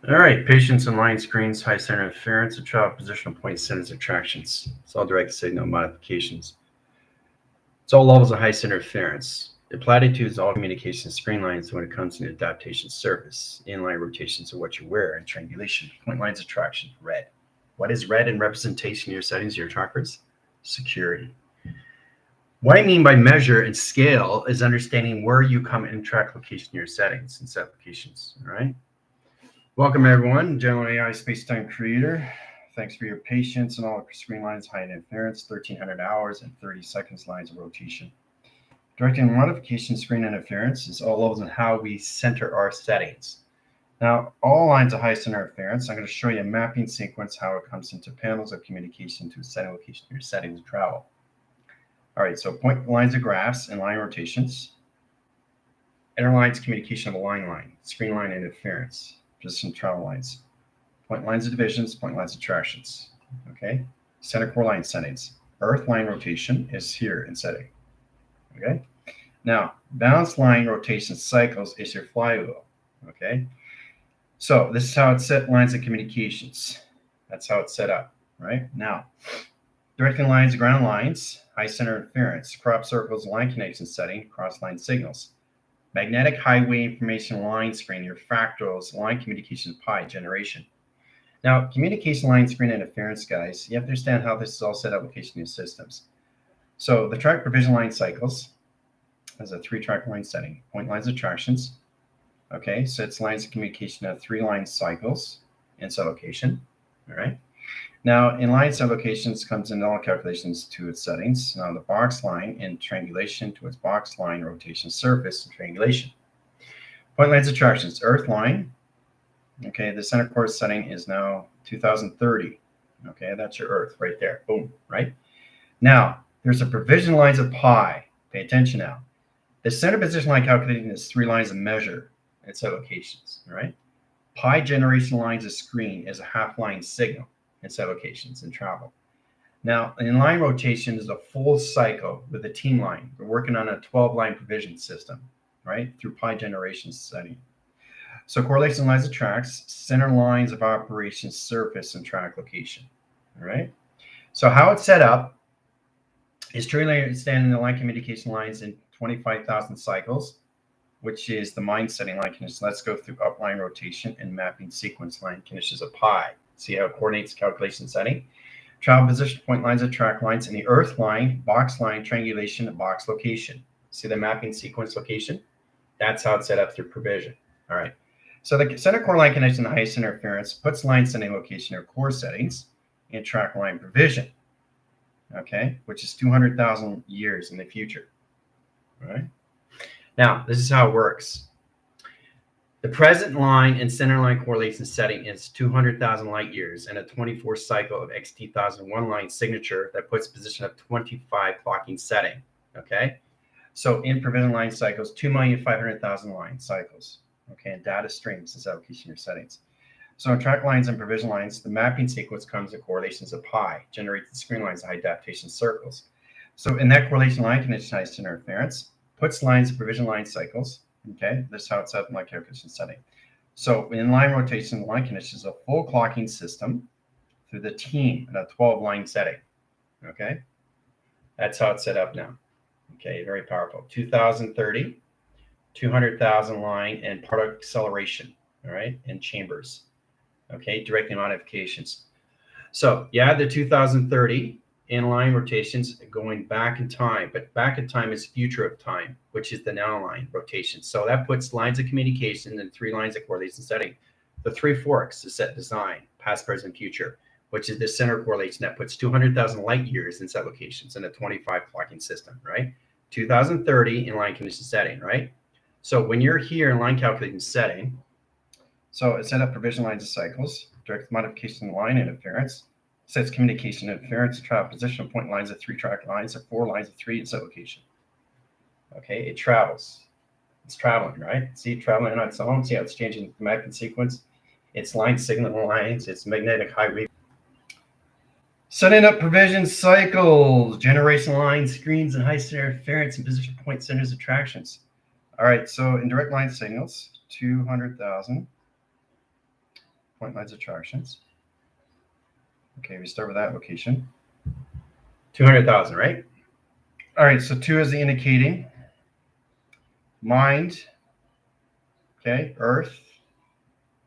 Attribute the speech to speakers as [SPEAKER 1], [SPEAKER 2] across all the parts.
[SPEAKER 1] All right, patience and line screens, high center interference, and trial positional point centers attractions. It's all direct signal modifications. It's all levels of high center interference. The platitudes, all communication screen lines when it comes to adaptation surface, inline rotations of what you wear, and triangulation. Point lines attraction, red. What is red in representation of your settings, your trackers? Security. What I mean by measure and scale is understanding where you come in track location in your settings and set applications. All right. Welcome everyone, General AI Space-Time Creator. Thanks for your patience and all the screen lines, high interference, 1300 hours and 30 seconds lines of rotation. Directing modification screen interference is all levels on how we center our settings. Now, all lines of high center interference, I'm going to show you a mapping sequence, how it comes into panels of communication to a setting location of your settings and travel. All right, so point lines of graphs and line rotations. Inner lines communication of a line, screen line interference. Just some travel lines. Point lines of divisions, point lines of attractions. Okay. Center core line settings. Earth line rotation is here in setting. Okay. Now, balance line rotation cycles is your flywheel. Okay. So this is how it's set lines of communications. That's how it's set up. Right. Now, directing lines, ground lines, high center interference, crop circles, line connection setting, cross line signals. Magnetic highway information line screen, your fractals, line communication pi generation. Now, communication line screen interference, guys, you have to understand how this is all set up in location in systems. So the track provision line cycles has a 3-track line setting. Point lines attractions. Okay, so it's lines of communication of 3 line cycles in set location. All right. Now, in line set locations comes in all calculations to its settings. Now, the box line in triangulation to its box line rotation surface and triangulation. Point lines attractions, earth line. Okay, the center core setting is now 2030. Okay, that's your earth right there. Boom, right? Now, there's a provision lines of pi. Pay attention now. The center position line calculating is 3 lines of measure at set locations, all right? Pi generation lines of screen is a half line signal in set locations and travel. Now, in line rotation is a full cycle with a team line. We're working on a 12-line provision system, right? Through pi generation setting. So correlation lines of tracks, center lines of operation, surface, and track location, all right? So how it's set up is truly understanding the line communication lines in 25,000 cycles, which is the mind setting line conditions. Let's go through upline rotation and mapping sequence line conditions of pi. See how it coordinates calculation setting. Travel position, point lines of track lines, and the earth line, box line, triangulation, and box location. See the mapping sequence location? That's how it's set up through provision. All right. So the center core line connection, the highest interference, puts line setting location or core settings in track line provision. Okay, which is 200,000 years in the future. All right. Now, this is how it works. The present line and center line correlation setting is 200,000 light years and a 24 cycle of XT1001 line signature that puts position of 25 clocking setting. Okay. So in provision line cycles, 2,500,000 line cycles. Okay. And data streams is application your settings. So in track lines and provision lines, the mapping sequence comes in correlations of pi, generates the screen lines of high adaptation circles. So in that correlation line condition, high center interference, puts lines of provision line cycles. Okay, this is how it's set up in line calculation setting. So in line rotation, line condition is a full clocking system through the team in a 12-line setting. Okay, that's how it's set up now. Okay, very powerful. 2030, 200,000 line and product acceleration. All right, and chambers. Okay, directing modifications. So you add the 2030 in-line rotations going back in time, but back in time is future of time, which is the now line rotation. So that puts lines of communication and 3 lines of correlation setting. The 3 forks is set design, past, present, future, which is the center correlation that puts 200,000 light years in set locations in a 25 clocking system, right? 2030 in line condition setting, right? So when you're here in line calculation setting, so it set up provision lines of cycles, direct modification line interference, sets communication interference, travel position, point lines of 3 track lines, or 4 lines of 3 in set location. Okay, it travels. It's traveling, right? See it traveling on its own. See how it's changing the mapping sequence? It's line signal lines, it's magnetic highway. Setting up provision cycles, generation lines, screens, and high center interference and position point centers attractions. All right, so in direct line signals, 200,000 point lines attractions. Okay, we start with that location. 200,000, right? All right, so 2 is the indicating. Mind, okay, Earth,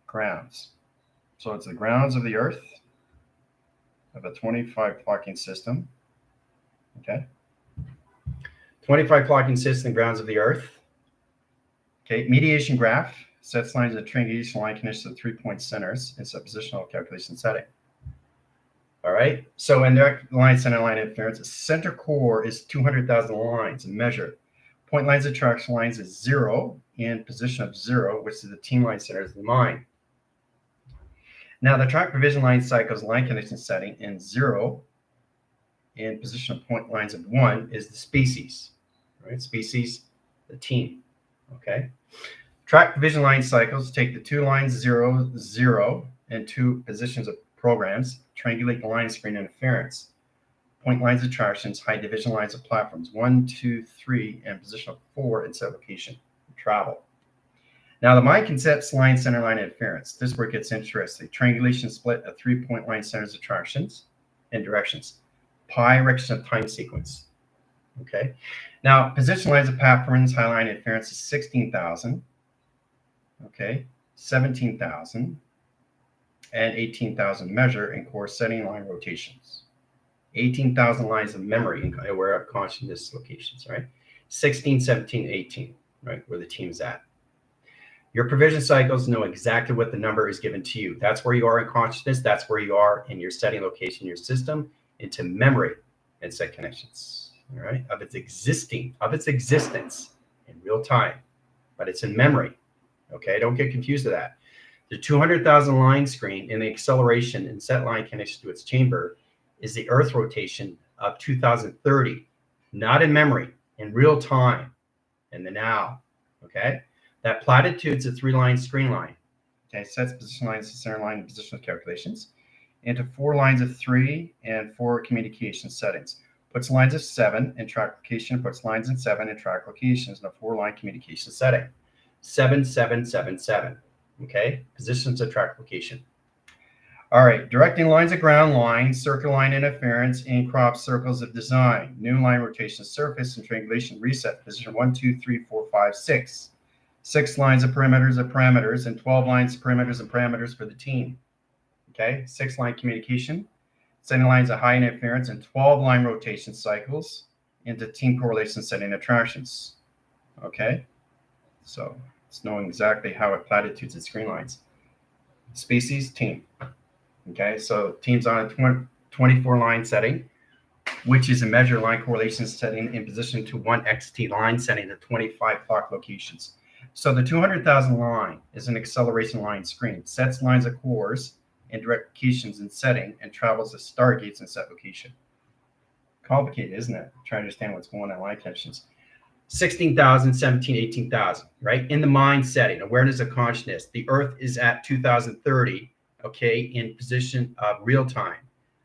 [SPEAKER 1] grounds. So it's the grounds of the Earth of a 25 clocking system. Okay. 25 clocking system, grounds of the Earth. Okay, mediation graph sets lines of triangulation line connections to 3-point centers in suppositional calculation setting. All right, so in direct line center line interference, center core is 200,000 lines and measure. Point lines attraction lines is 0 in position of 0, which is the team line centers of the mind. Now the track provision line cycles line connection setting in 0 in position of point lines of 1 is the species, right? Species, the team, okay? Track provision line cycles take the 2 lines 0, 0, and 2 positions of programs, triangulate the line screen interference, point lines attractions, high division lines of platforms 1, 2, 3, and position of 4 in set location, travel. Now the mind concepts line center line interference. This is where it gets interesting. Triangulation split of 3-point line centers attractions and directions. Pi direction of time sequence. Okay. Now position lines of platforms high line interference is 16,000. Okay. 17,000 and 18,000 measure in core setting line rotations. 18,000 lines of memory in aware of consciousness locations, right? 16, 17, 18, right? Where the team's at. Your provision cycles know exactly what the number is given to you. That's where you are in consciousness. That's where you are in your setting location, your system, into memory and set connections, all right? Of its existence in real time, but it's in memory, okay? Don't get confused with that. The 200,000 line screen in the acceleration and set line connection to its chamber is the Earth rotation of 2030, not in memory, in real time, in the now, okay? That platitude's a 3-line screen line, okay? Sets position lines to center line and positional calculations into 4 lines of 3 and 4 communication settings. Puts lines of 7 in track location, puts lines in 7 in track locations in a 4-line communication setting. 7, 7, 7, 7. Okay, positions of track location. All right, directing lines of ground line, circle line interference, in crop circles of design, new line rotation surface and triangulation reset, position 1, 2, 3, 4, 5, 6. 6 lines of parameters, and 12 lines of perimeters and parameters for the team. Okay, 6-line communication, setting lines of high interference, and 12 line rotation cycles into team correlation setting attractions. Okay, so it's knowing exactly how it platitudes and screen lines. Species, team. Okay, so team's on a 24-line setting, which is a measure line correlation setting in position to 1 XT line setting at 25 clock locations. So the 200,000 line is an acceleration line screen, sets lines of cores and direct locations in setting and travels to stargates in set location. Complicated, isn't it? Trying to understand what's going on in line connections. 16,000, 17, 18,000, right? In the mind setting, awareness of consciousness, the Earth is at 2030, okay, in position of real time.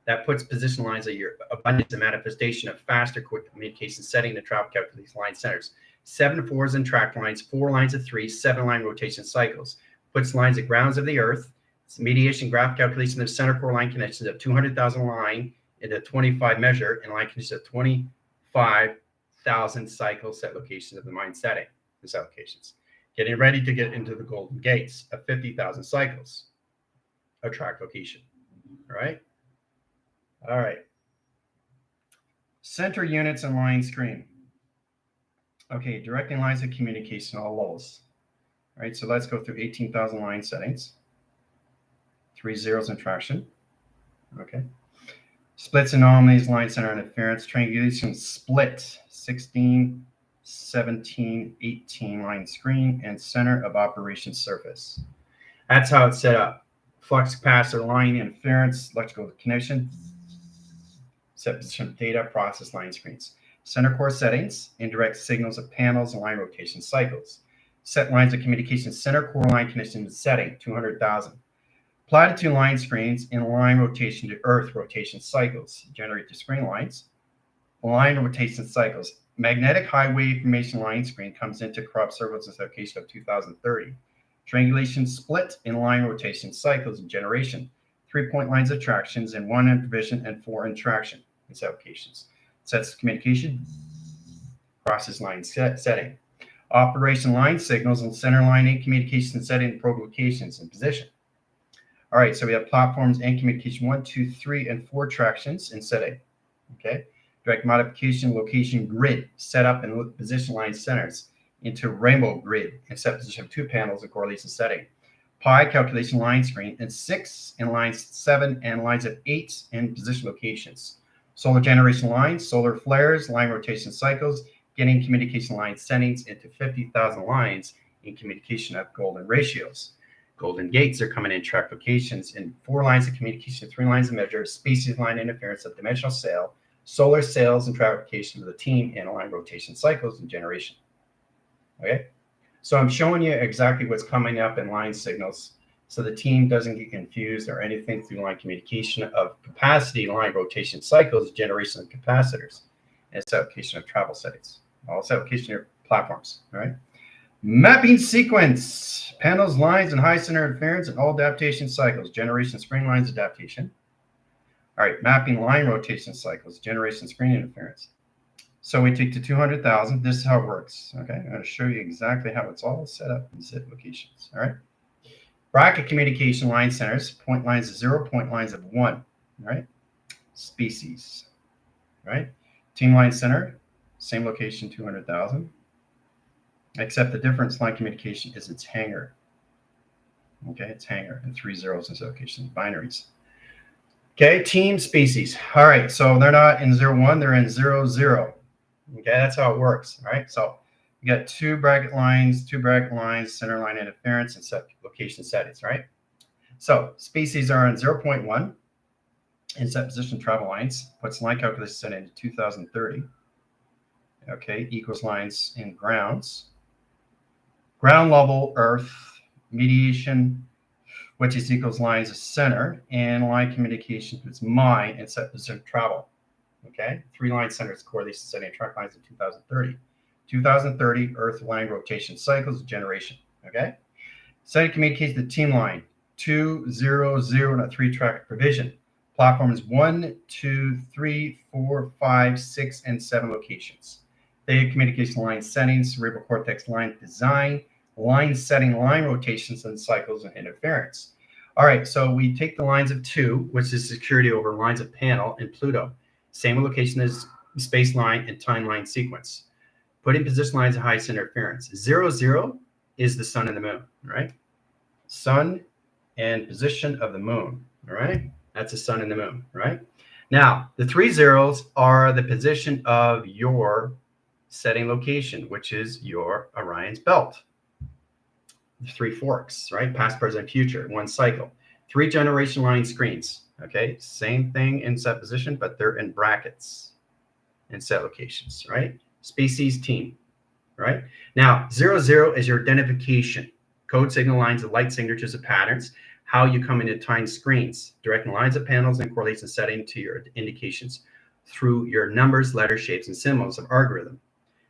[SPEAKER 1] That puts position lines of your abundance and manifestation of faster, quick communication setting to travel calculate these line centers. 7 4s in track lines, 4 lines of 3, 7-line rotation cycles. Puts lines at grounds of the Earth. It's mediation graph calculation of center core line connections of 200,000 line into 25 measure and line connections of 25,000 cycle set locations of the mind setting, the set locations. Getting ready to get into the golden gates of 50,000 cycles of track location. All right. All right. Center units and line screen. Okay, directing lines of communication, all levels. All right, so let's go through 18,000 line settings. 3 zeros in traction. Okay. Splits, anomalies, line center interference, triangulation split, 16, 17, 18 line screen, and center of operation surface. That's how it's set up. Flux capacitor, line interference, electrical connection, set position of data, process line screens. Center core settings, indirect signals of panels and line rotation cycles. Set lines of communication, center core line connection setting, 200,000. Platitude line screens in line rotation to Earth rotation cycles. Generate the screen lines. Line rotation cycles. Magnetic highway information line screen comes into crop circles in location of 2030. Triangulation split in line rotation cycles and generation. 3-point lines of tractions and 1 in provision and 4 in traction. Its applications. Sets of communication. Crosses line setting. Operation line signals and center line and communication setting and probe locations and position. All right, so we have platforms and communication 1, 2, 3, and 4 tractions and setting. Okay, direct modification location grid setup and position line centers into rainbow grid and set position of 2 panels and correlation setting. Pi calculation line screen and 6 and lines 7 and lines of 8 and position locations. Solar generation lines, solar flares, line rotation cycles, getting communication line settings into 50,000 lines in communication of golden ratios. Golden gates are coming in track locations in 4 lines of communication, 3 lines of measure, species line interference of dimensional sail, solar sails and track location of the team, and line rotation cycles and generation. Okay, so I'm showing you exactly what's coming up in line signals so the team doesn't get confused or anything through line communication of capacity, line rotation cycles, generation of capacitors, and its application of travel settings. All its application of platforms. All right. Mapping sequence, panels, lines, and high center interference and all adaptation cycles, generation screen lines adaptation. All right, mapping line rotation cycles, generation screen interference. So we take to 200,000. This is how it works. Okay, I'm going to show you exactly how it's all set up in set locations. All right. Bracket communication line centers, point lines of 0, point lines of 1. All right. Species. All right. Team line center, same location, 200,000. Except the difference line communication is its hanger. Okay, it's hanger and 3 zeros in location, binaries. Okay, team species. All right, so they're not in 0, 1, they're in 0, 0. Okay, that's how it works. All right, so you got 2 bracket lines, center line interference, and set location settings, right? So species are in 0.1 in set position travel lines, puts line calculation set into 2030. Okay, equals lines in grounds. Ground level Earth mediation, which is equals lines of center, and line communication puts mine and set position travel. Okay, 3 line centers correlation setting and track lines in 2030. 2030 Earth line rotation cycles generation. Okay, setting communication to team line 2, 0, 0, and a 3 track provision. Platform is 1, 2, 3, 4, 5, 6, and 7 locations. Data communication line settings, cerebral cortex line design, line setting, line rotations, and cycles and interference. All right, so we take the lines of 2, which is security over lines of panel and Pluto. Same location as space line and timeline sequence. Put in position lines of highest interference. 0, 0 is the sun and the moon, right? Sun and position of the moon, all right? That's the sun and the moon, right? Now, the 3 zeros are the position of your setting location, which is your Orion's belt. 3 forks, right? Past, present, future, 1 cycle. 3 generation line screens, okay? Same thing in set position, but they're in brackets in set locations, right? Species team, right? Now, 0, 0 is your identification. Code signal lines of light signatures of patterns, how you come into time screens, directing lines of panels and correlation setting to your indications through your numbers, letters, shapes, and symbols of algorithm.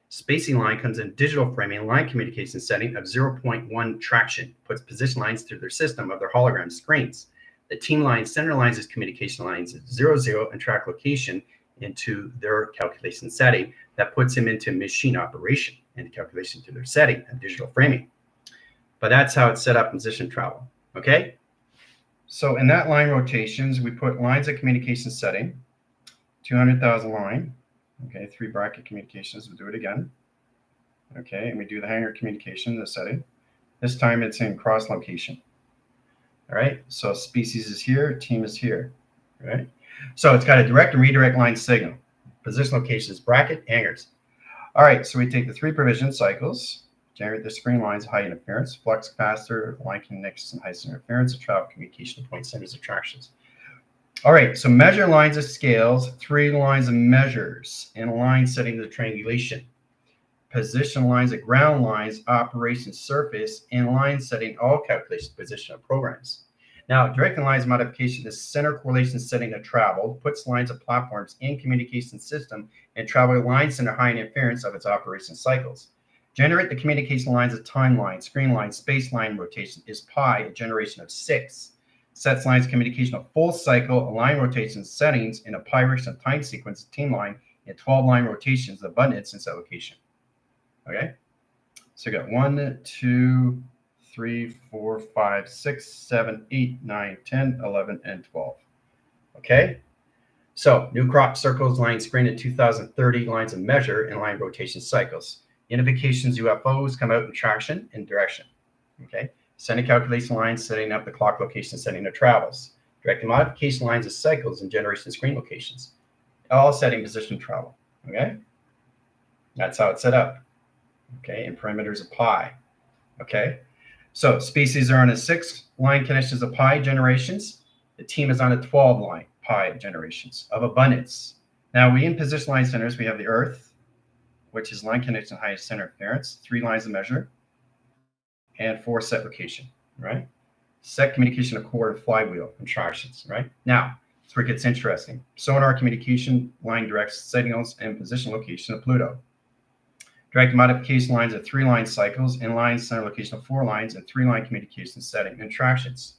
[SPEAKER 1] Spacing line comes in digital framing line communication setting of 0.1 traction, puts position lines through their system of their hologram screens. The team line center lines as communication lines of 0, 0 and track location into their calculation setting that puts them into machine operation and calculation to their setting and digital framing. But that's how it's set up in position travel, okay? So in that line rotations, we put lines of communication setting, 200,000 line. Okay, 3 bracket communications, we'll do it again. Okay, and we do the hanger communication, the setting. This time it's in cross location. All right, so species is here, team is here, right? So it's got a direct and redirect line signal. Position location is bracket, hangers. All right, so we take the 3 provision cycles, generate the screen lines, high interference, flux capacitor, line connections, and high interference, and travel communication point centers, attractions. All right, so measure lines of scales, 3 lines of measures, and line setting the triangulation. Position lines of ground lines, operation surface, and line setting all calculation position of programs. Now, directing lines modification is center correlation setting of travel, puts lines of platforms in communication system, and travel line center high interference of its operation cycles. Generate the communication lines of timeline, screen line, space line rotation is pi, a generation of 6. Sets lines communication of full cycle, line rotations, settings in a pi of time sequence, team line, and 12 line rotations, abundance, and set location. Okay? So you got 1, 2, 3, 4, 5, 6, 7, 8, 9, 10, 11, and 12. Okay? So new crop circles, line screen in 2030, lines of measure, and line rotation cycles. Identifications, UFOs come out in traction and direction. Okay? Setting calculation lines, setting up the clock location, setting the travels. Directing modification lines of cycles and generation screen locations. All setting position travel. Okay? That's how it's set up. Okay? And parameters of pi. Okay? So species are on a 6 line connections of pi generations. The team is on a 12 line pi generations of abundance. Now we in position line centers, we have the Earth, which is line connection highest center of interference, 3 lines of measure, and 4 set location, right? Set communication of core flywheel contractions, right? Now, that's where it gets interesting. Sonar communication line directs signals and position location of Pluto. Direct modification lines of 3 line cycles, and line center location of 4 lines, and 3 line communication setting and tractions.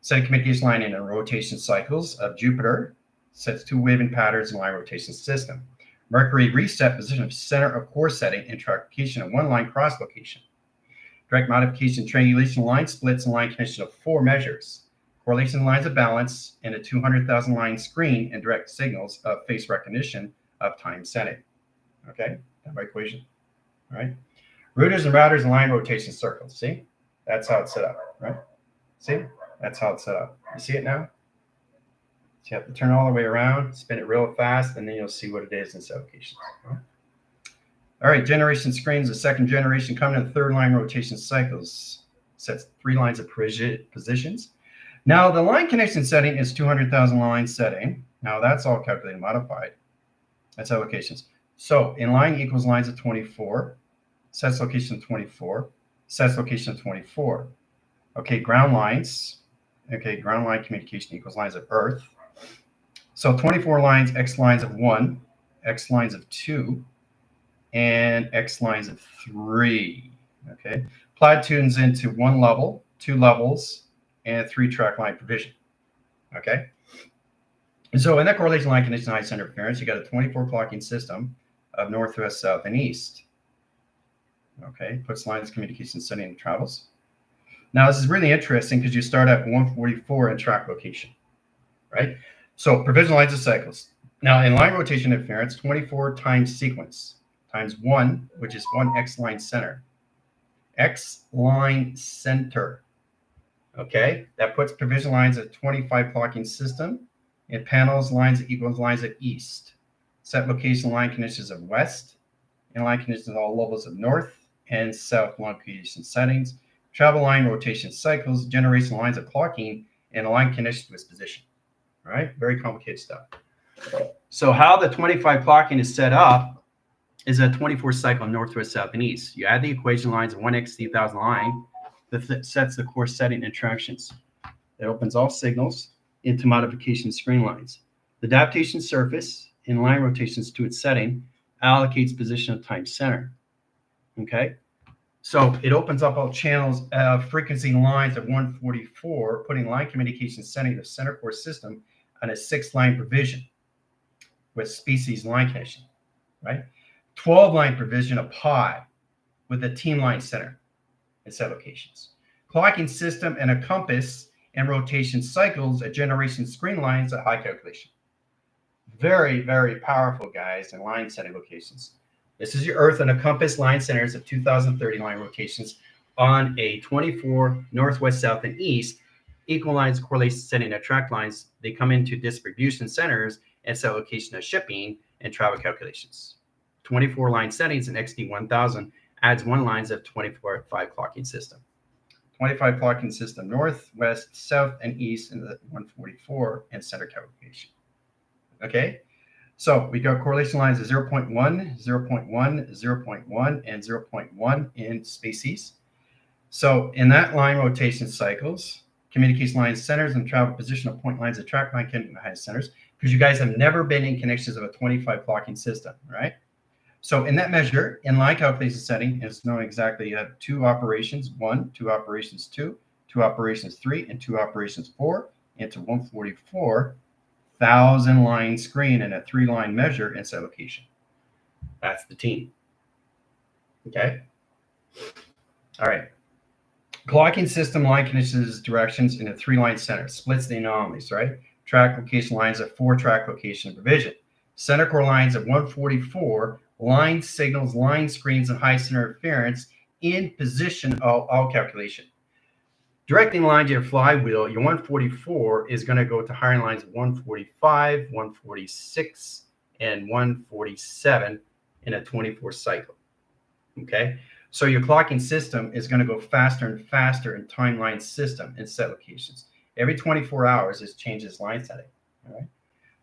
[SPEAKER 1] Set communication line in rotation cycles of Jupiter, sets 2 waving patterns in line rotation system. Mercury reset position of center of core setting and tractation of 1 line cross location. Direct modification triangulation line splits and line connection of 4 measures. Correlation lines of balance and a 200,000 line screen and direct signals of face recognition of time setting. Okay, that by equation. All right. Routers and routers and line rotation circles. See, that's how it's set up, right? See, that's how it's set up. You see it now? So you have to turn all the way around, spin it real fast, and then you'll see what it is in set locations. All right, generation screens, the second generation coming in the 3rd line rotation cycles. Sets 3 lines of positions. Now the line connection setting is 200,000 line setting. Now that's all calculated and modified. That's allocations. So in line equals lines of 24, sets location of 24, sets location of 24. Okay, ground lines. Okay, ground line communication equals lines of Earth. So 24 lines, X lines of 1, X lines of 2, and X lines of 3. Okay, platitudes into 1 level, 2 levels, and 3 track line provision. Okay, and so in that correlation line condition high center interference, you got a 24 clocking system of north, west, south, and east. Okay, puts lines communication setting and travels. Now this is really interesting because you start at 144 in track location, right? So provision lines of cycles. Now in line rotation interference, 24 times sequence times 1, which is 1 X line center. X line center. Okay, that puts provision lines at 25 clocking system. It panels lines equals lines of east. Set location line conditions of west, and line conditions of all levels of north and south location settings. Travel line rotation cycles, generation lines of clocking, and a line connection to its position. All right, very complicated stuff. So how the 25 clocking is set up is a 24 cycle north, west, south, and east. You add the equation lines of 1x 3000 line that sets the core setting interactions. It opens all signals into modification screen lines. The adaptation surface in line rotations to its setting allocates position of time center. Okay, so it opens up all channels of frequency lines of 144, putting line communication setting the center core system on a 6-line provision with species line connection, right? 12-line provision of pi with a team line center and set locations. Clocking system and a compass and rotation cycles at generation screen lines at high calculation. Very, very powerful, guys, in line setting locations. This is your Earth and a compass line centers of 2030 line rotations on a 24 northwest, south, and east. Equal lines correlation setting at track lines. They come into distribution centers and set location of shipping and travel calculations. 24 line settings in XD1000 adds 1 lines of 24 5 clocking system. 25 clocking system north, west, south, and east in the 144 and center calculation. Okay, so we got correlation lines of 0.1, 0.1, 0.1, and 0.1 in species. So in that line rotation cycles, communication lines centers and travel position of point lines of track line can highest centers, because you guys have never been in connections of a 25 clocking system, right? So in that measure, inline calculation setting is known exactly. You have two operations, 1, 2 operations 2, 2 operations 3, and 2 operations 4 into 144,000 line screen and a 3-line measure in set location. That's the team. Okay. All right. Clocking system line conditions directions in a 3-line center splits the anomalies, right? Track location lines of 4 track location provision. Center core lines of 144, line signals, line screens, and high center interference in position of all calculation. Directing line to your flywheel, your 144 is going to go to hiring lines of 145, 146, and 147 in a 24 cycle. Okay, so your clocking system is going to go faster and faster in timeline system and set locations. Every 24 hours, it changes line setting. All right.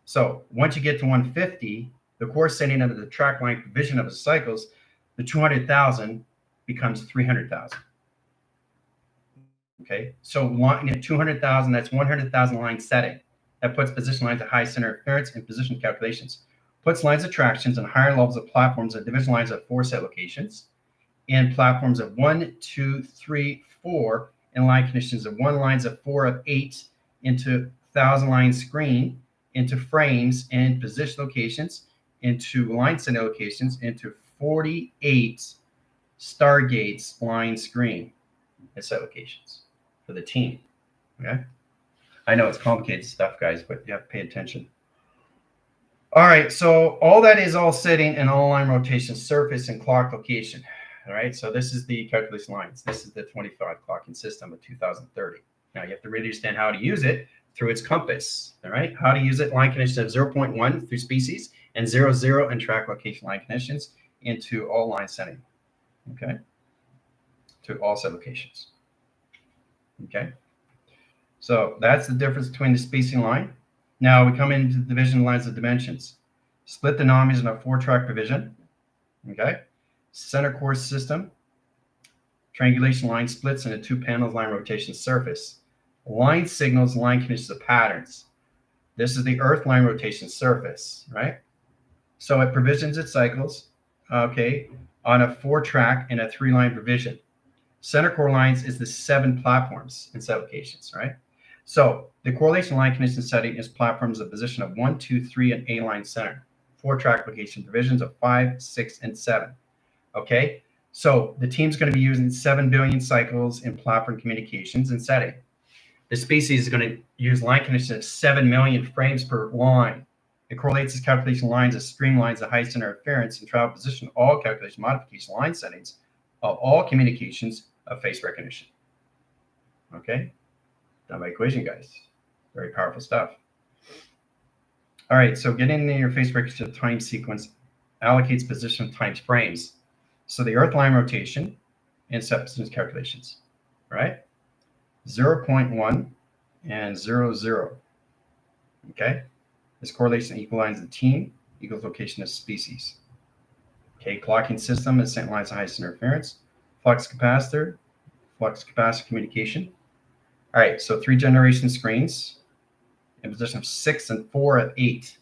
[SPEAKER 1] So once you get to 150, the core setting under the track line provision of the cycles, the 200,000 becomes 300,000. Okay, so 200,000, that's 100,000 line setting. That puts position lines at high center interference and position calculations. Puts lines of tractions and higher levels of platforms at division lines at 4 set locations, and platforms of 1, 2, 3, 4, and line conditions of 1 lines of 4 of 8 into 1,000 line screen, into frames and position locations, into line setting locations, into 48 stargates line screen and set locations for the team. Okay, I know it's complicated stuff, guys, but you have to pay attention. All right, so all that is all setting and all line rotation surface and clock location. All right, so this is the calculation lines. This is the 25 clocking system of 2030. Now you have to really understand how to use it through its compass. All right, how to use it, line conditions of 0.1 through species and 0, and track location line conditions into all line setting. Okay, to all set locations. Okay, so that's the difference between the spacing line. Now we come into the division lines of dimensions. Split the anomalies in a 4-track provision. Okay, center core system. Triangulation line splits into 2 panels line rotation surface. Line signals, line conditions of patterns. This is the earth line rotation surface, right? So it provisions its cycles, okay, on a 4-track and a 3-line provision. Center core lines is the 7 platforms in set locations, right? So the correlation line condition setting is platforms of position of 1, 2, 3, and A-line center. 4-track location provisions of 5, 6, and 7. Okay, so the team's going to be using 7 billion cycles in platform communications and setting. The species is going to use line conditions of 7 million frames per line. It correlates its calculation lines as streamlines the high center interference and travel position all calculation modification line settings of all communications of face recognition. Okay, done by equation, guys. Very powerful stuff. All right, so getting into your face recognition time sequence allocates position times frames. So the earth line rotation and set position calculations, right? 0.1 and 0, 0. Okay, this correlation equalizes the team equals location of species. Okay, clocking system is sent lines of high center interference, flux capacitor communication. All right, so 3 generation screens in position of 6 and 4 of 8.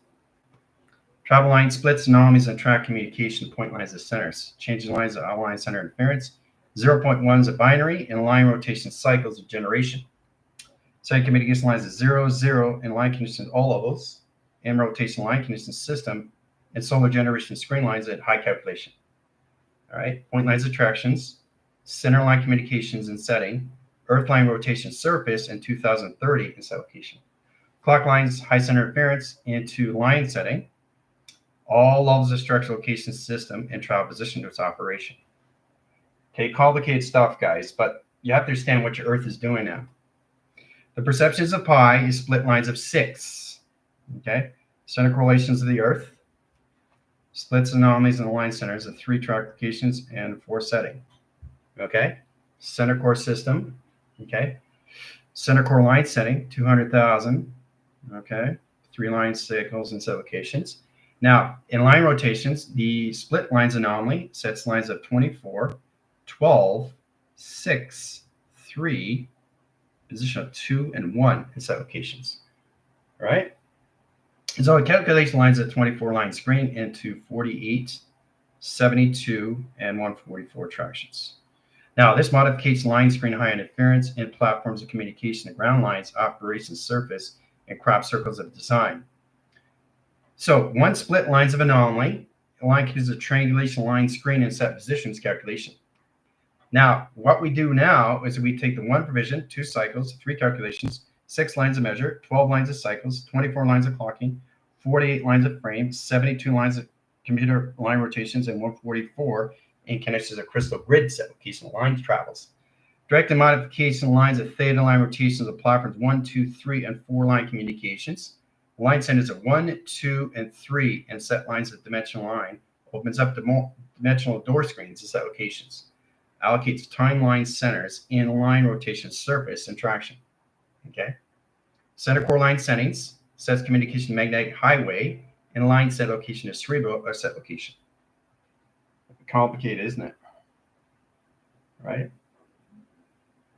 [SPEAKER 1] Travel line splits, anomalies, and track communication point lines of centers. Changing lines of outline center interference. 0.1 is a binary, and line rotation cycles of generation. Second communication lines is 0, 0, and line conditions all levels, and rotation line condition system, and solar generation screen lines at high calculation. All right, point lines attractions, center line communications and setting, earth line rotation surface in 2030 in set location. Clock lines, high center interference into line setting, all levels of structural location system and travel position to its operation. Okay, complicated stuff, guys, but you have to understand what your earth is doing now. The perceptions of pi is split lines of 6. Okay, center correlations of the earth, splits anomalies in the line centers of 3 track locations and 4 setting. Okay, center core system. Okay, center core line setting 200,000. Okay, 3 line cycles and set locations. Now in line rotations, the split lines anomaly sets lines of 24, 12, 6, 3, position of 2 and 1 in set locations. All right. And so it calculates lines at 24 line screen into 48 72, and 144 attractions. Now, this modification line screen high interference in platforms of communication and ground lines, operations surface, and crop circles of design. So one split lines of anomaly. A line is a triangulation line screen and set positions calculation. Now, what we do now is we take the one provision, 2 cycles, 3 calculations, 6 lines of measure, 12 lines of cycles, 24 lines of clocking, 48 lines of frame, 72 lines of computer line rotations, and 144 in connections of crystal grid set location line travels. Directed modification lines of theta line rotations of platforms 1, 2, 3, and 4 line communications. Line centers of 1, 2, and 3 and set lines of dimensional line opens up dimensional door screens and set locations. Allocates timeline centers in line rotation surface and traction. Okay. Center core line settings sets communication magnetic highway and line set location is cerebral or set location. Complicated, isn't it? Right?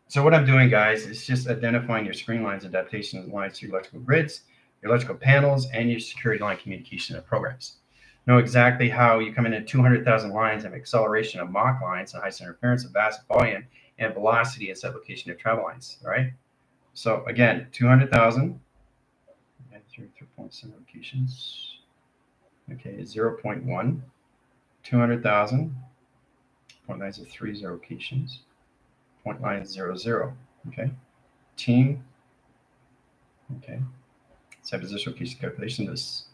[SPEAKER 1] So what I'm doing, guys, is just identifying your screen lines, adaptation lines to your electrical grids, your electrical panels, and your security line communication programs. Know exactly how you come in at 200,000 lines of acceleration of Mach lines and high center interference of vast volume and velocity and set location of travel lines. All right. So again, 200,000 and 3.7 locations. Okay, 0.1, 200,000. Point lines of 3 locations. Point lines 0. Okay. Team. Okay. Set position location calculation. This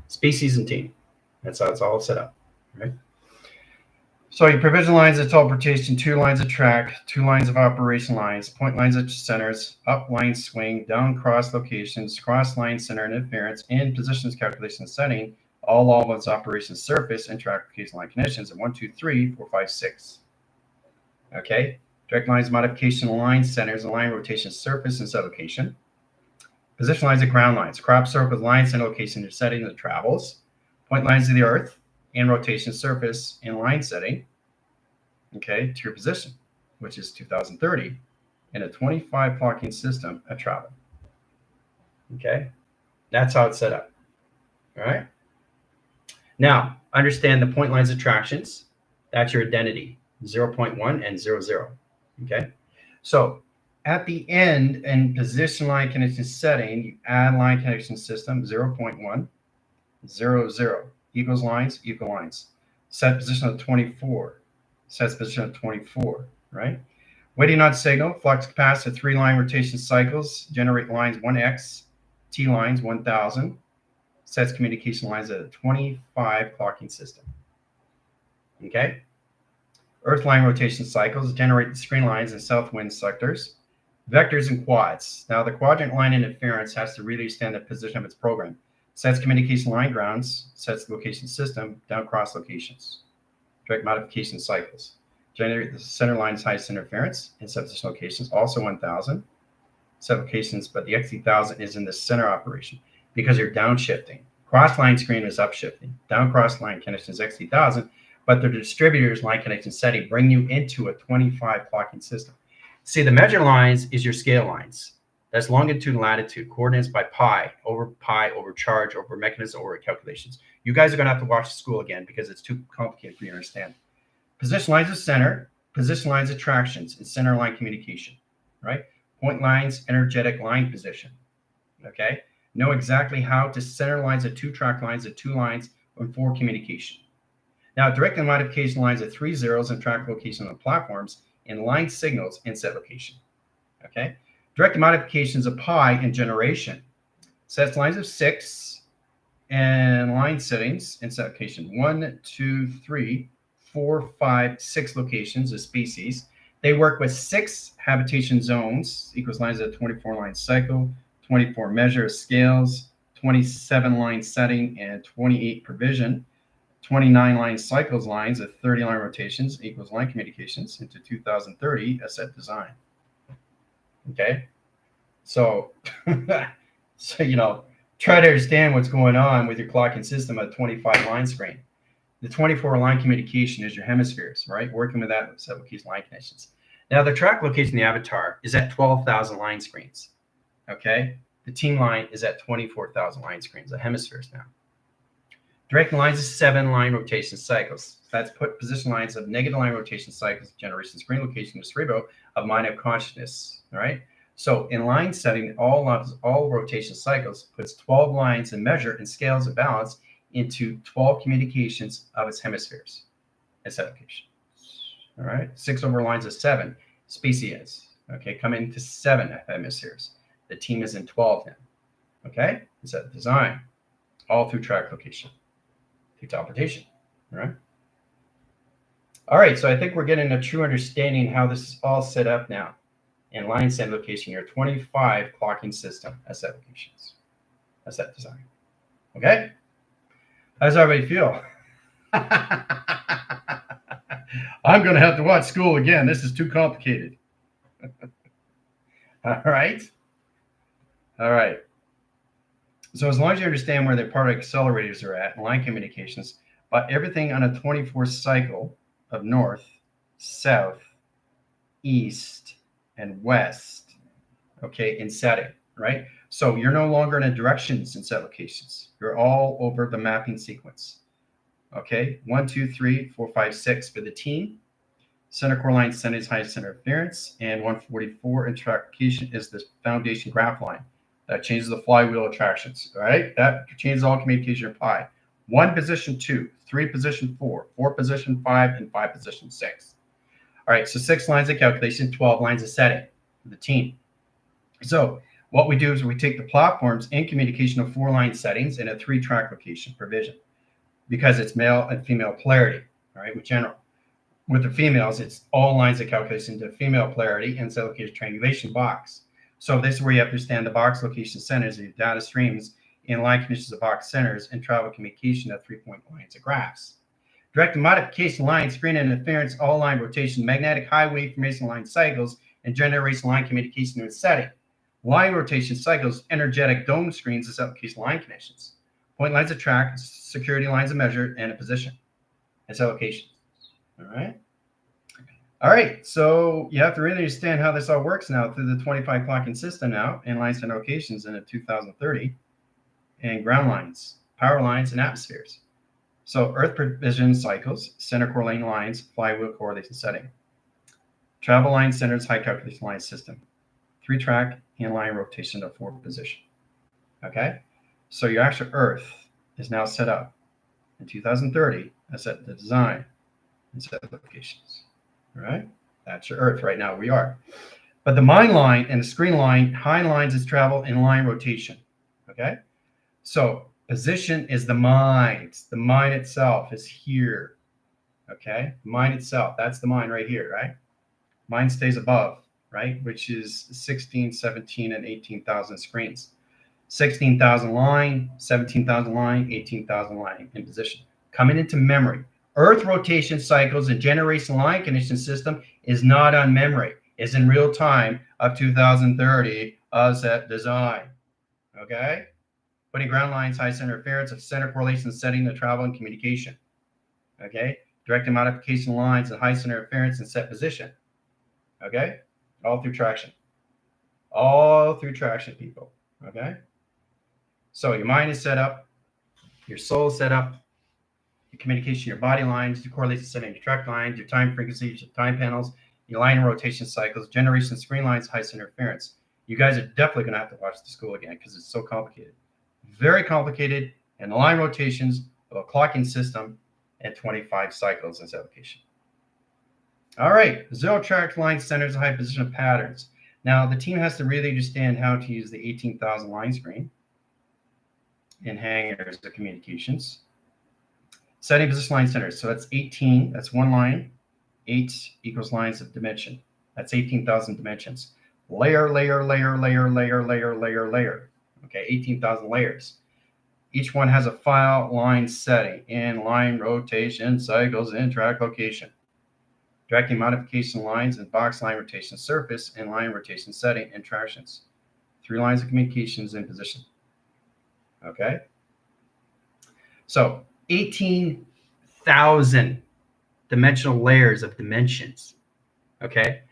[SPEAKER 1] species and team. That's how it's all set up, right? So your provision lines of teleportation, 2 lines of track, 2 lines of operation lines, point lines of centers, up line swing, down cross locations, cross line center interference, and positions calculation setting, all of its operation surface and track location line conditions of 1, 2, 3, 4, 5, 6. Okay, direct lines modification line centers and line rotation surface and set location. Position lines of ground lines, crop circle line center location and setting the travels. Point lines of the earth and rotation surface and line setting, okay, to your position, which is 2030 in a 25 clocking system of travel. Okay, that's how it's set up. All right. Now, understand the point lines of tractions. That's your identity, 0.1 and 0. Okay, so at the end and position line connection setting, you add line connection system 0.1. 0 equals lines, equal lines. Set position of 24. Sets position of 24, right? Waiting on signal, flux capacitor 3 line rotation cycles, generate lines 1x, T lines 1000. Sets communication lines at a 25 clocking system. Okay? Earth line rotation cycles generate the screen lines and south wind sectors. Vectors and quads. Now the quadrant line interference has to really stand the position of its program. Sets communication line grounds, sets the location system, down cross locations. Direct modification cycles. Generate the center lines highest interference and set position locations, also 1000. Set locations, but the X3000 is in the center operation because you're downshifting. Cross line screen is upshifting. Down cross line connection is X3000, but the distributor's line connection setting bring you into a 25 clocking system. See, the measure lines is your scale lines. That's longitude and latitude, coordinates by pi, over charge, over mechanism, over calculations. You guys are going to have to watch the school again because it's too complicated for you to understand. Position lines of center, position lines of tractions, and center line communication, right? Point lines, energetic line position, okay? Know exactly how to center lines of 2 track lines of 2 lines and 4 communication. Now, direct and modification lines of 3 zeros and track location on platforms and line signals and set location, okay? Direct modifications of pi and generation. Sets lines of 6 and line settings and set location. 1, 2, 3, 4, 5, 6 locations of species. They work with 6 habitation zones, equals lines of 24 line cycle, 24 measure scales, 27 line setting, and 28 provision. 29 line cycles lines of 30 line rotations equals line communications into 2030 a set design. Okay, so try to understand what's going on with your clocking system at 25 line screen. The 24 line communication is your hemispheres, right? Working with that set location line connections. Now the track location, the avatar, is at 12,000 line screens. Okay, the team line is at 24,000 line screens, the hemispheres now. Directing lines is 7 line rotation cycles. That's put position lines of negative line rotation cycles, generation screen location to cerebro of mind of consciousness. All right. So in line setting, all rotation cycles puts 12 lines in measure and scales of balance into 12 communications of its hemispheres. Its allocation. All right. 6 over lines of 7 species. Okay, come into 7 hemispheres. The team is in 12 then. Okay, it's a design, all through track location, through teleportation. All right, so I think we're getting a true understanding how this is all set up now. In line set location, your 25 clocking system asset locations, asset design. Okay, how does everybody feel? I'm going to have to watch school again. This is too complicated. All right. All right. So as long as you understand where the particle accelerators are at in line communications, but everything on a 24 cycle of north, south, east, and west, okay, in setting, right? So you're no longer in a directions in set locations. You're all over the mapping sequence. Okay, 1, 2, 3, 4, 5, 6 for the team. Center core line is highest center interference, and 144 in track location is the foundation graph line. That changes the flywheel attractions, all right? That changes all communication in pi. 1 position 2, 3 position 4, 4 position 5, and 5 position 6. All right, so 6 lines of calculation, 12 lines of setting for the team. So what we do is we take the platforms in communication of 4 line settings in a 3-track location provision because it's male and female polarity, all right, with general. With the females, it's all lines of calculation to female polarity and set location triangulation box. So this is where you have to understand the box location centers of your data streams in line conditions of box centers and travel communication of 3-point lines of graphs. Direct modification line, screen interference, all line rotation, magnetic highway information line cycles, and generation line communication in setting. Line rotation cycles, energetic dome screens as application line connections. Point lines of track, security lines of measure, and a position as allocation. All right. All right, so you have to really understand how this all works now through the 25 clocking system now, and line center locations in a 2030, and ground lines, power lines, and atmospheres. So Earth provision cycles, center core lane lines, flywheel correlation setting. Travel line centers, high calculation line system. 3-track in-line rotation to 4 position. Okay, so your actual Earth is now set up in 2030 as set the design and set locations. All right, that's your Earth right now. We are, but the mind line and the screen line, high lines is travel in line rotation. Okay, so position is the mind. The mind itself is here. Okay, mind itself. That's the mind right here. Right, mind stays above. Right, which is 16, 17, and 18,000 screens. 16,000 line, 17,000 line, 18,000 line in position. Coming into memory. Earth rotation cycles and generation line condition system is not on memory. It's in real time of 2030 set design. Okay? Putting ground lines, high center interference of center correlation setting the travel and communication. Okay? Directing modification lines and high center interference and set position. Okay? All through traction. All through traction, people. Okay? So your mind is set up. Your soul is set up. Your communication, your body lines, your correlation setting, your track lines, your time frequencies, your time panels, your line and rotation cycles, generation screen lines, high center interference. You guys are definitely going to have to watch the school again because it's so complicated. Very complicated, and the line rotations of a clocking system and 25 cycles as application. All right, 0-track line centers and high position patterns. Now, the team has to really understand how to use the 18,000 line screen in hangars of communications. Setting position line centers. So that's 18. That's one line. 8 equals lines of dimension. That's 18,000 dimensions. Layer, layer, layer, layer, layer, layer, layer, layer. Okay, 18,000 layers. Each one has a file line setting in line rotation cycles in track location. Directing modification lines and box line rotation surface and line rotation setting and tractions. 3 lines of communications in position. Okay. So 18,000 dimensional layers of dimensions. Okay.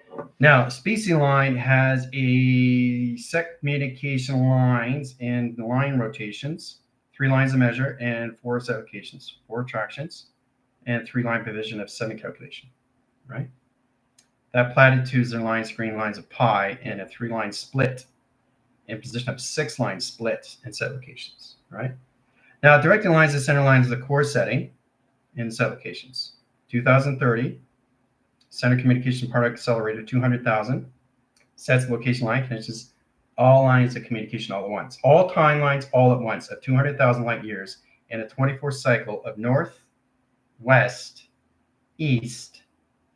[SPEAKER 1] Now, species line has a set communication lines and line rotations, 3 lines of measure, and 4 set locations, 4 attractions, and 3 line provision of 7 calculation, right? That platitudes and line screen lines of pi and a 3 line split in position of 6 line split and set locations, right? Now, directing lines and center lines is the core setting in set locations. 2030, center communication part accelerator 200,000, sets location line connections, all lines of communication all at once. All timelines all at once of 200,000 light years in a 24 cycle of north, west, east,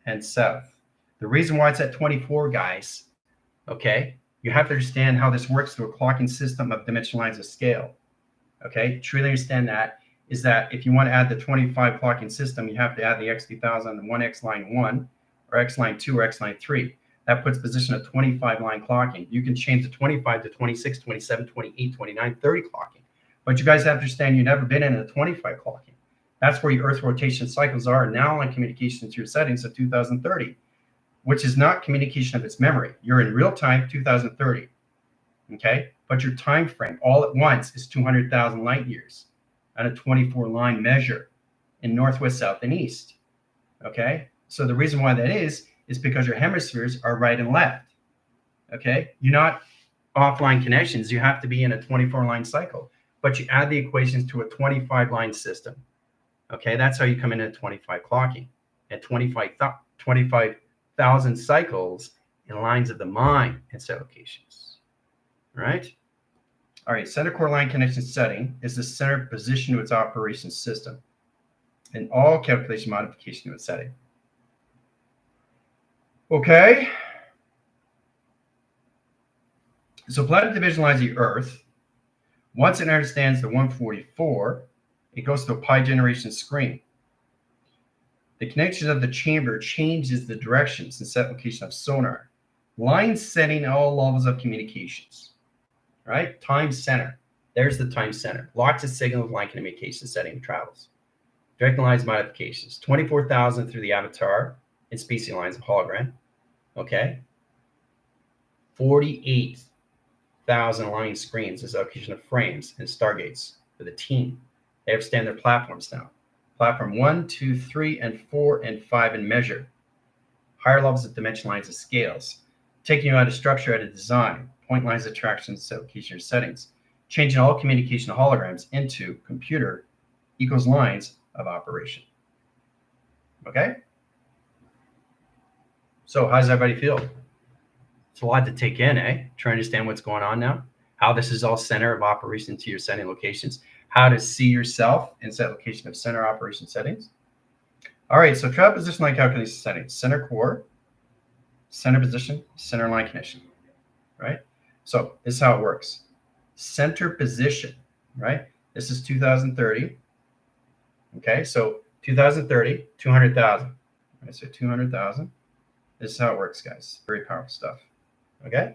[SPEAKER 1] and south. The reason why it's at 24, guys, okay, you have to understand how this works through a clocking system of dimension lines of scale. Okay, truly understand that is that if you want to add the 25 clocking system, you have to add the x2000 on the 1x line 1 or x line 2 or x line 3. That puts position of 25 line clocking. You can change the 25 to 26, 27, 28, 29, 30 clocking. But you guys have to understand you've never been in a 25 clocking. That's where your Earth rotation cycles are now on communication to your settings of 2030, which is not communication of its memory. You're in real time 2030, okay? But your time frame all at once is 200,000 light years on a 24 line measure in northwest, south, and east, okay? So the reason why that is because your hemispheres are right and left, okay? You're not offline connections. You have to be in a 24 line cycle, but you add the equations to a 25 line system, okay? That's how you come in at 25 clocking at 25,000 cycles in lines of the mind and set locations, right? All right, center core line connection setting is the center position to its operation system and all calculation modification to its setting. Okay. So planet division lines the Earth. Once it understands the 144, it goes to a pi generation screen. The connection of the chamber changes the directions and set location of sonar. Line setting all levels of communications, right? Time center. There's the time center. Lots of signal line communication setting travels. Direct lines modifications. 24,000 through the avatar and spacing lines of hologram. Okay. 48,000 line screens as allocation of frames and stargates for the team. They have standard platforms now. Platform 1, 2, 3, and 4, and 5 in measure. Higher levels of dimension lines of scales. Taking you out of structure out of design. Point lines, attractions, location settings. Changing all communication holograms into computer equals lines of operation. Okay? So how does everybody feel? It's a lot to take in, eh? Try to understand what's going on now. How this is all center of operation to your setting locations. How to see yourself in set location of center operation settings. All right, so travel position line calculation settings. Center core, center position, center line connection, right? So this is how it works. Center position, right? This is 2030. Okay, so 2030, 200,000. Right, so 200,000. This is how it works, guys. Very powerful stuff. Okay?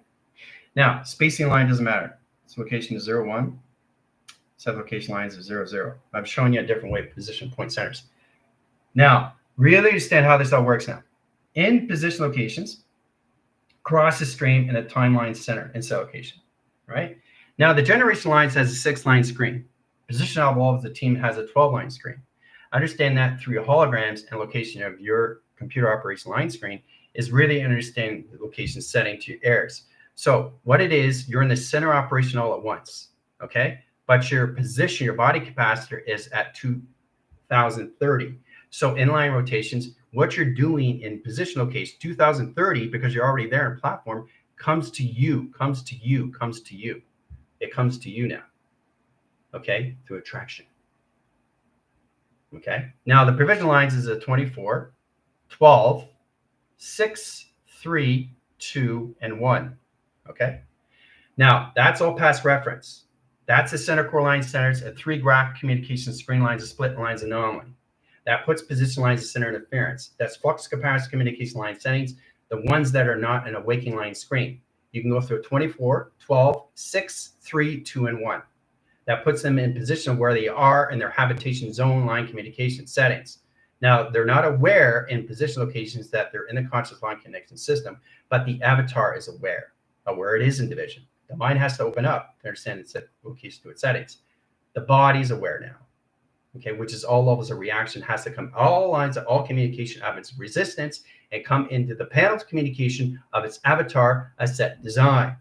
[SPEAKER 1] Now, spacing line doesn't matter. Its location is 0, 1. Set location lines are 0, 0. I'm showing you a different way to position point centers. Now, really understand how this all works now. In position locations, cross the stream in a timeline center and set location, right? Now, the generation lines has a 6 line screen. Position outwall of the team has a 12 line screen. Understand that through your holograms and location of your computer operation line screen is really understanding the location setting to your errors. So what it is, you're in the center operation all at once, okay? But your position, your body capacitor is at 2030. So inline rotations, what you're doing in position location 2030, because you're already there in platform, comes to you, comes to you, comes to you. It comes to you now, okay, through attraction. Okay, now the provision lines is a 24, 12, 6, 3, 2, and 1. Okay, now that's all past reference. That's the center core line centers and 3 graph communication screen lines of split lines of anomaly. That puts position lines of center interference. That's flux capacitor communication line settings, the ones that are not in a waking line screen. You can go through 24, 12, 6, 3, 2, and 1. That puts them in position where they are in their habitation zone line communication settings. Now, they're not aware in position locations that they're in the conscious line connection system, but the avatar is aware of where it is in division. The mind has to open up to understand its location to its settings. The body's aware now. Okay, which is all levels of reaction has to come, all lines of all communication of its resistance and come into the panel's communication of its avatar asset design.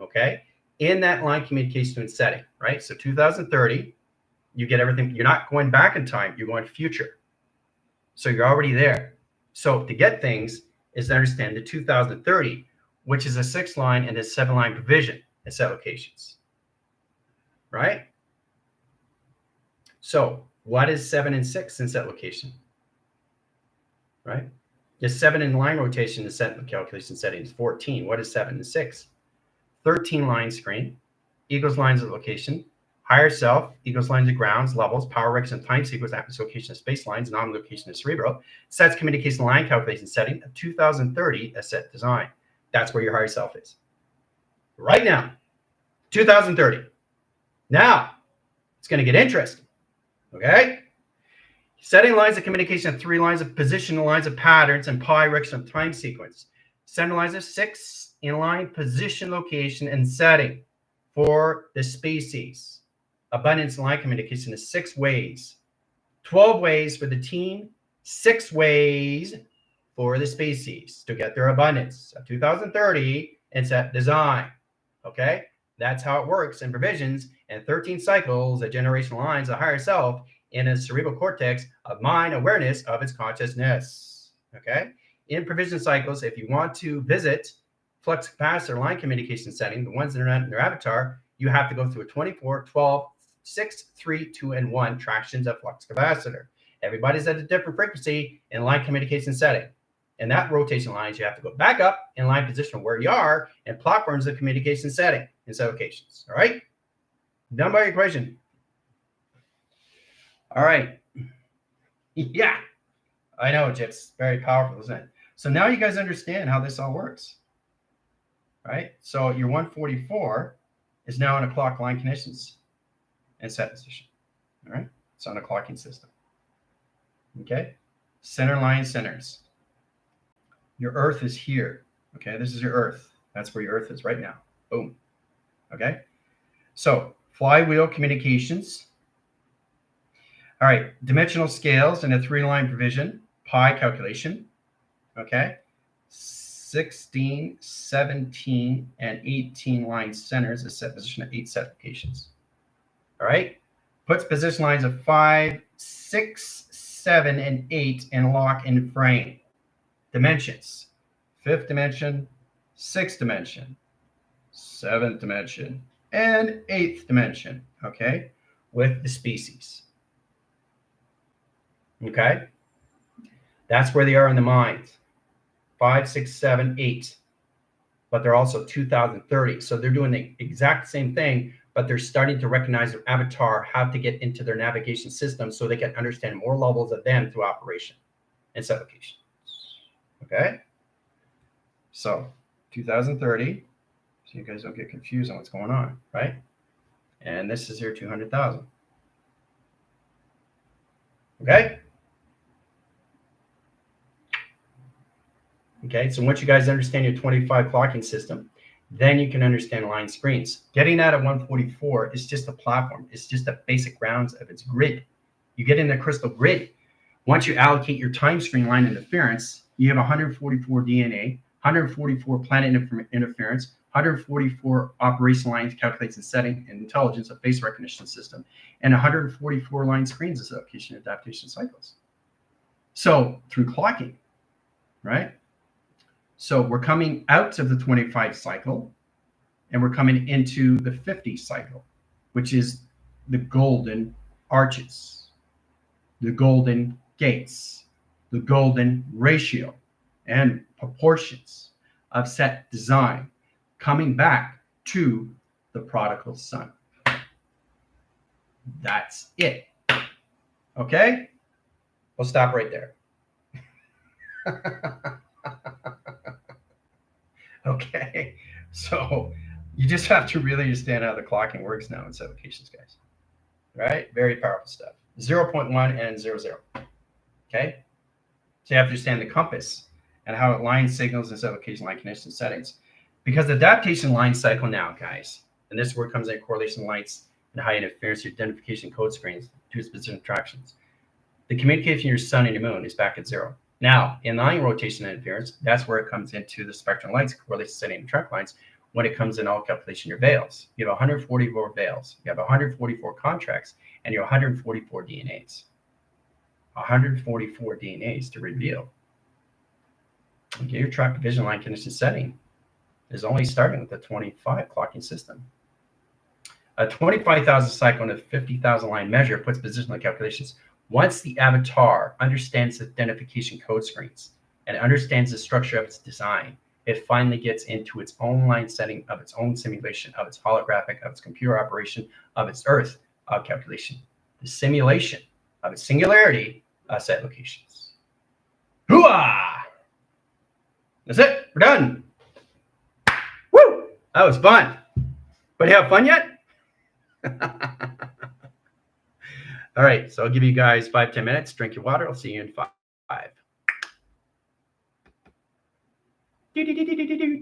[SPEAKER 1] Okay, in that line communication and setting, right? So 2030, you get everything. You're not going back in time, you're going future. So you're already there. So to get things is to understand the 2030, which is a 6-line and a 7-line provision at set locations, right? So what is 7 and 6 in set location, right? Just 7 in line rotation in set calculation settings, 14. What is 7 and 6? 13 line screen, equals lines of location, higher self, equals lines of grounds, levels, power records, and time sequence, atmosphere location of space lines, non-location of cerebral, sets communication line calculation setting of 2030 as set design. That's where your higher self is. Right now, 2030. Now, it's going to get interesting. Okay? Setting lines of communication of 3 lines of position, lines of patterns, and pi records of time sequence. Center lines of 6 in line, position, location, and setting for the species. Abundance line communication is 6 ways. 12 ways for the team, 6 ways for the species to get their abundance of 2030 and set design. Okay? That's how it works in provisions and 13 cycles of generational lines of higher self in a cerebral cortex of mind awareness of its consciousness. Okay? In provision cycles, if you want to visit flux capacitor line communication setting, the ones that are not in their avatar, you have to go through a 24, 12, 6, 3, 2, and 1 tractions of flux capacitor. Everybody's at a different frequency in line communication setting. And that rotation lines, you have to go back up in line position where you are and platforms of communication setting in set locations. All right? Done by equation. All right. Yeah. I know, Jip's very powerful, isn't it? So now you guys understand how this all works. Right? So your 144 is now in a clock line conditions and set position. All right? It's on a clocking system. Okay? Center line centers. Your Earth is here. Okay? This is your Earth. That's where your Earth is right now. Boom. Okay? So flywheel communications. All right. Dimensional scales in a 3-line provision. Pi calculation. Okay? 16, 17, and 18 line centers is set position at 8 set locations. All right. Puts position lines of 5, 6, 7, and 8 in lock and frame. Dimensions: 5th dimension, 6th dimension, 7th dimension, and 8th dimension. Okay. With the species. Okay. That's where they are in the mind. 5, 6, 7, 8. But they're also 2030. So they're doing the exact same thing, but they're starting to recognize their avatar, how to get into their navigation system so they can understand more levels of them through operation and set location. Okay? So 2030. So you guys don't get confused on what's going on, right? And this is your 200,000. Okay? Okay, so once you guys understand your 25 clocking system, then you can understand line screens. Getting out of 144 is just a platform. It's just the basic grounds of its grid. You get in the crystal grid. Once you allocate your time screen line interference, you have 144 DNA, 144 planet interference, 144 operation lines, calculates and setting, and intelligence of face recognition system, and 144 line screens as allocation and adaptation cycles. So through clocking, right? So we're coming out of the 25 cycle and we're coming into the 50 cycle, which is the golden arches, the golden gates, the golden ratio and proportions of set design coming back to the prodigal son. That's it. Okay? We'll stop right there. Okay, so you just have to really understand how the clocking works now in set locations, guys. Right? Very powerful stuff. 0.1 and 0, 0. Okay? So you have to understand the compass and how it lines signals in set location line condition settings. Because the adaptation line cycle now, guys, and this is where it comes in correlation lights and high interference identification code screens to its position attractions. The communication between your sun and your moon is back at 0. Now, in line rotation interference, that's where it comes into the spectrum lights, correlates to setting track lines. When it comes in all calculation, your veils. You have 144 veils. You have 144 contracts, and you have 144 DNAs. 144 DNAs to reveal. Okay, your track vision line condition setting is only starting with the 25 clocking system. A 25,000 cycle and a 50,000 line measure puts positional calculations. Once the avatar understands the identification code screens and understands the structure of its design, it finally gets into its own line setting of its own simulation, of its holographic, of its computer operation, of its Earth calculation. The simulation of its singularity set locations. Hooah! That's it. We're done. Woo! That was fun. But you have fun yet? All right. So I'll give you guys 5-10 minutes. Drink your water. I'll see you in 5.